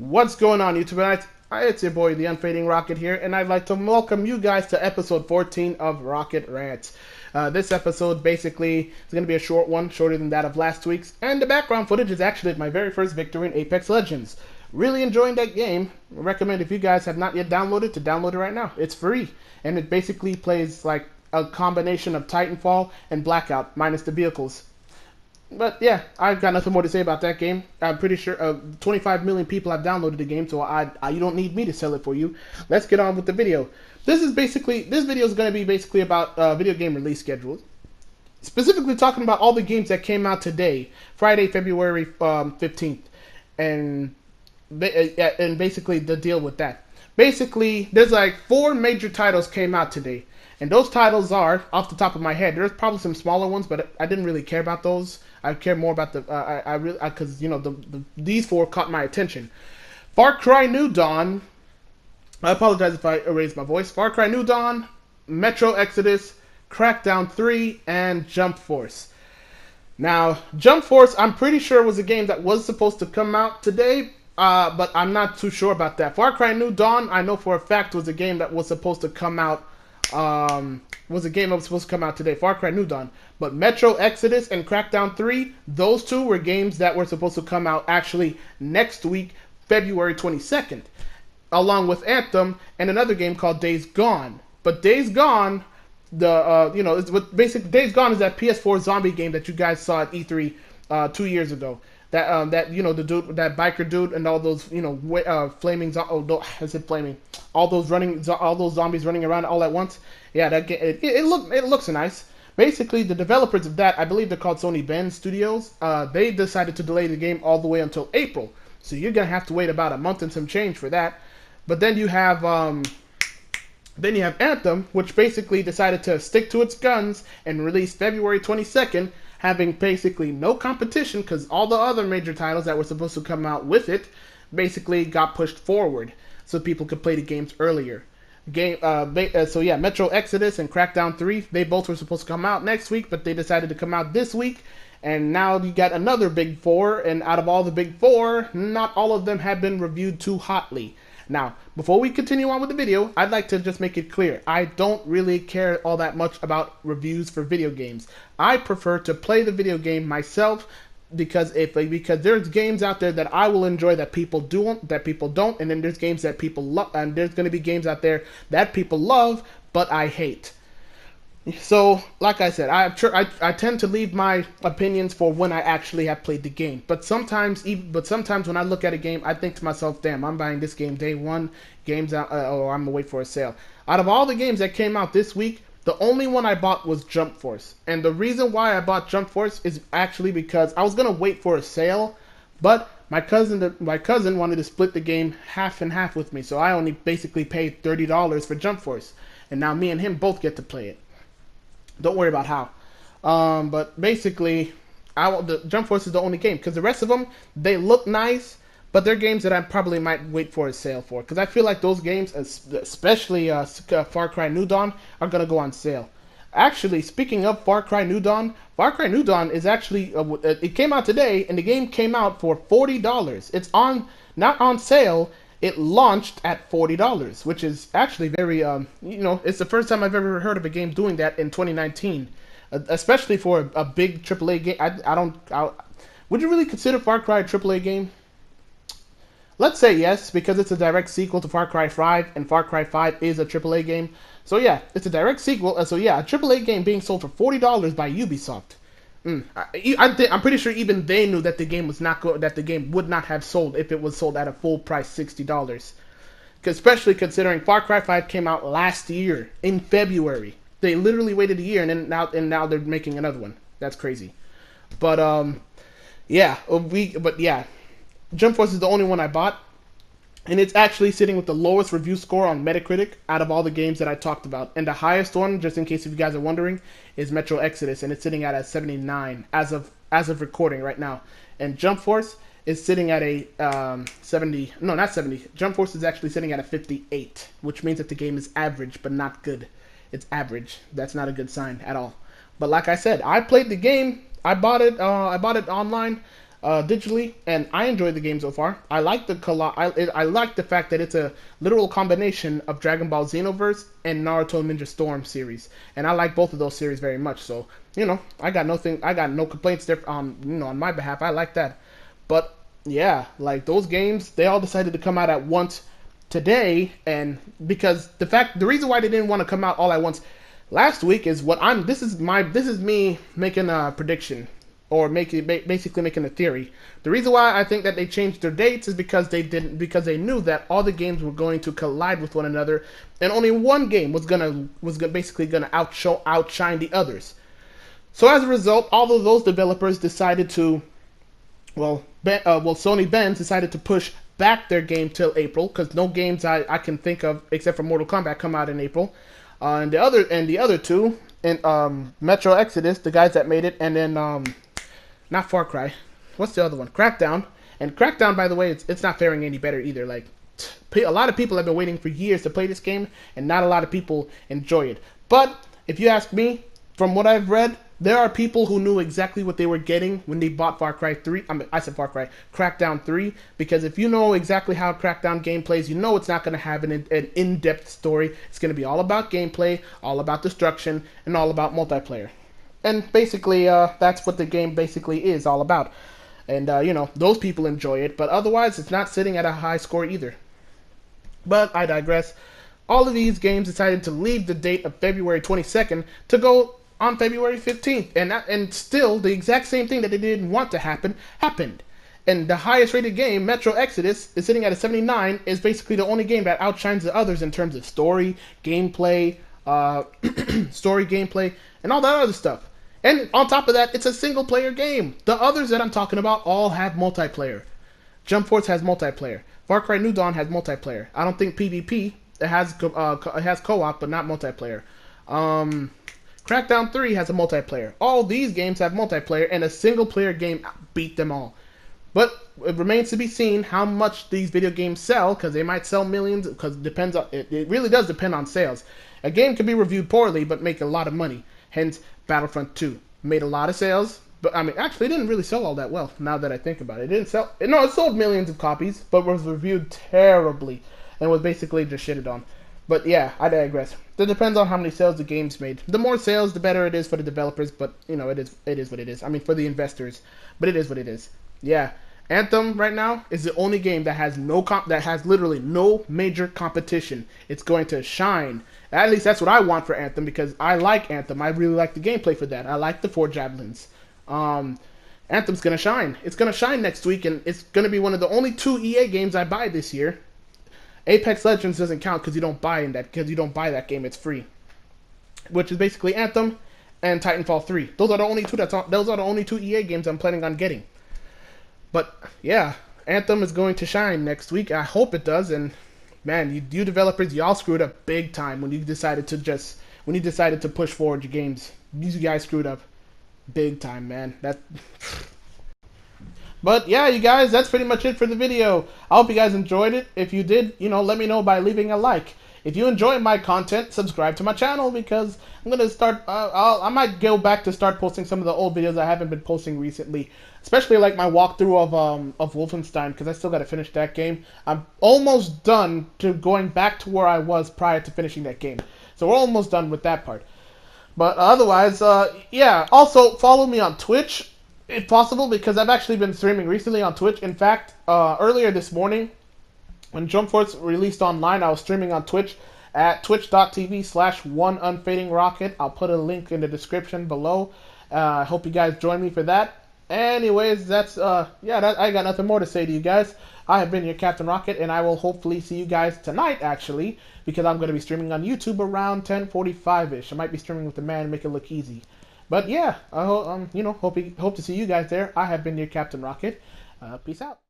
What's going on, YouTube? It's your boy, the UnFadingRocket here, and I'd like to welcome you guys to episode 14 of Rocket Rants. This episode basically is going to be a short one, shorter than that of last week's, and the background footage is actually my very first victory in Apex Legends. Really enjoying that game. I recommend if you guys have not yet downloaded to download it right now. It's free, and it basically plays like a combination of Titanfall and Blackout, minus the vehicles. But yeah, I've got nothing more to say about that game. I'm pretty sure 25 million people have downloaded the game, so you don't need me to sell it for you. Let's get on with the video. This video is going to be basically about video game release schedules. Specifically talking about all the games that came out today, Friday, February 15th, and basically the deal with that. Basically, there's like 4 major titles came out today. And those titles are, off the top of my head, there's probably some smaller ones, but I didn't really care about those. I care more about because these 4 caught my attention. Far Cry New Dawn. I apologize if I erased my voice. Far Cry New Dawn, Metro Exodus, Crackdown 3, and Jump Force. Now, Jump Force, I'm pretty sure was a game that was supposed to come out today, but I'm not too sure about that. Far Cry New Dawn, I know for a fact was a game that was supposed to come out. Was a game that was supposed to come out today, Far Cry New Dawn. But Metro Exodus and Crackdown 3, those 2 were games that were supposed to come out actually next week, February 22nd, along with Anthem and another game called Days Gone. But Days Gone, Days Gone is that PS4 zombie game that you guys saw at E3 2 years ago. The dude, that biker dude, and all those flaming all those zombies running around all at once. Yeah, that game, it looks nice. Basically, the developers of that, I believe they're called Sony Bend Studios. They decided to delay the game all the way until April, so you're gonna have to wait about a month and some change for that. But then you have Anthem, which basically decided to stick to its guns and release February 22nd. Having basically no competition because all the other major titles that were supposed to come out with it basically got pushed forward so people could play the games earlier. Metro Exodus and Crackdown 3, they both were supposed to come out next week, but they decided to come out this week. And now you got another big 4, and out of all the big 4, not all of them have been reviewed too hotly. Now, before we continue on with the video, I'd like to just make it clear, I don't really care all that much about reviews for video games. I prefer to play the video game myself because there's games out there that I will enjoy that people don't, and then there's games that people love, and there's going to be games out there that people love but I hate. So, like I said, I tend to leave my opinions for when I actually have played the game. But sometimes when I look at a game, I think to myself, damn, I'm buying this game day one, games out, or I'm gonna wait for a sale. Out of all the games that came out this week, the only one I bought was Jump Force. And the reason why I bought Jump Force is actually because I was gonna wait for a sale, but my cousin wanted to split the game half and half with me, so I only basically paid $30 for Jump Force, and now me and him both get to play it. Don't worry about how. But basically, the Jump Force is the only game because the rest of them, they look nice, but they're games that I probably might wait for a sale for because I feel like those games, especially Far Cry New Dawn, are gonna go on sale. Actually, speaking of Far Cry New Dawn is actually it came out today, and the game came out for $40. It's not on sale. It launched at $40, which is actually very, it's the first time I've ever heard of a game doing that in 2019, especially for a big AAA game. Would you really consider Far Cry a AAA game? Let's say yes, because it's a direct sequel to Far Cry 5, and Far Cry 5 is a AAA game. So yeah, it's a direct sequel. So yeah, a AAA game being sold for $40 by Ubisoft. I'm pretty sure even they knew that the game was not that the game would not have sold if it was sold at a full price $60. Especially considering Far Cry 5 came out last year in February. They literally waited a year and now they're making another one. That's crazy. But Jump Force is the only one I bought. And it's actually sitting with the lowest review score on Metacritic out of all the games that I talked about. And the highest one, just in case if you guys are wondering, is Metro Exodus, and it's sitting at a 79 as of recording right now. And Jump Force is sitting at a 70. No, not 70. Jump Force is actually sitting at a 58, which means that the game is average but not good. It's average. That's not a good sign at all. But like I said, I played the game. I bought it online. digitally, and I enjoy the game so far. I like I like the fact that it's a literal combination of Dragon Ball Xenoverse and Naruto Ninja Storm series, and I like both of those series very much. So I got no complaints there. On my behalf, I like that. But yeah, like those games, they all decided to come out at once today, and because the reason why they didn't want to come out all at once last week is this is me making a prediction, or basically making a theory. The reason why I think that they changed their dates is because they knew that all the games were going to collide with one another, and only one game was basically gonna outshine the others. So as a result, all of those developers decided to, Sony Benz decided to push back their game till April, because no games I can think of except for Mortal Kombat come out in April. And the other two, and Metro Exodus, the guys that made it, and then not Far Cry, what's the other one? Crackdown. And Crackdown, by the way, it's not faring any better either. Like, a lot of people have been waiting for years to play this game, and not a lot of people enjoy it. But if you ask me, from what I've read, there are people who knew exactly what they were getting when they bought Far Cry 3. I said Far Cry, Crackdown 3, because if you know exactly how Crackdown game plays, you know it's not going to have an in-depth story. It's going to be all about gameplay, all about destruction, and all about multiplayer. And basically, that's what the game basically is all about. And, those people enjoy it, but otherwise, it's not sitting at a high score either. But I digress. All of these games decided to leave the date of February 22nd to go on February 15th, and still the exact same thing that they didn't want to happen happened. And the highest rated game, Metro Exodus, is sitting at a 79, is basically the only game that outshines the others in terms of story, gameplay, and all that other stuff. And on top of that, it's a single player game. The others that I'm talking about all have multiplayer. Jump Force has multiplayer. Far Cry New Dawn has multiplayer. I don't think PvP. It has co-op, but not multiplayer. Crackdown 3 has a multiplayer. All these games have multiplayer, and a single-player game beat them all. But it remains to be seen how much these video games sell, because they might sell millions, because it really does depend on sales. A game can be reviewed poorly, but make a lot of money. Hence, Battlefront 2 made a lot of sales, but actually it didn't really sell all that well, now that I think about it. It sold millions of copies, but was reviewed terribly, and was basically just shitted on. But yeah, I digress. It depends on how many sales the game's made. The more sales, the better it is for the developers, but it is what it is. For the investors, but it is what it is. Yeah, Anthem right now is the only game that has literally no major competition. It's going to shine. At least that's what I want for Anthem, because I like Anthem. I really like the gameplay for that. I like the 4 javelins. Anthem's gonna shine. It's gonna shine next week, and it's gonna be one of the only 2 EA games I buy this year. Apex Legends doesn't count because you don't buy that game. It's free, which is basically Anthem and Titanfall 3. Those are the only 2 EA games I'm planning on getting. But yeah, Anthem is going to shine next week. I hope it does. And man, you developers, y'all screwed up big time when you decided to push forward your games. You guys screwed up big time, man. But yeah, you guys, that's pretty much it for the video. I hope you guys enjoyed it. If you did, let me know by leaving a like. If you enjoy my content, subscribe to my channel, because I'm gonna start. I might go back to start posting some of the old videos I haven't been posting recently, especially like my walkthrough of Wolfenstein, because I still gotta finish that game. I'm almost done to going back to where I was prior to finishing that game, so we're almost done with that part. But otherwise, yeah. Also, follow me on Twitch, if possible, because I've actually been streaming recently on Twitch. In fact, earlier this morning, when Jump Force released online, I was streaming on Twitch at twitch.tv/OneUnFadingRocket. I'll put a link in the description below. I hope you guys join me for that. Anyways, that's, I got nothing more to say to you guys. I have been your Captain Rocket, and I will hopefully see you guys tonight, actually, because I'm going to be streaming on YouTube around 10:45-ish. I might be streaming with the man, make it look easy. But yeah, I hope to see you guys there. I have been your Captain Rocket. Peace out.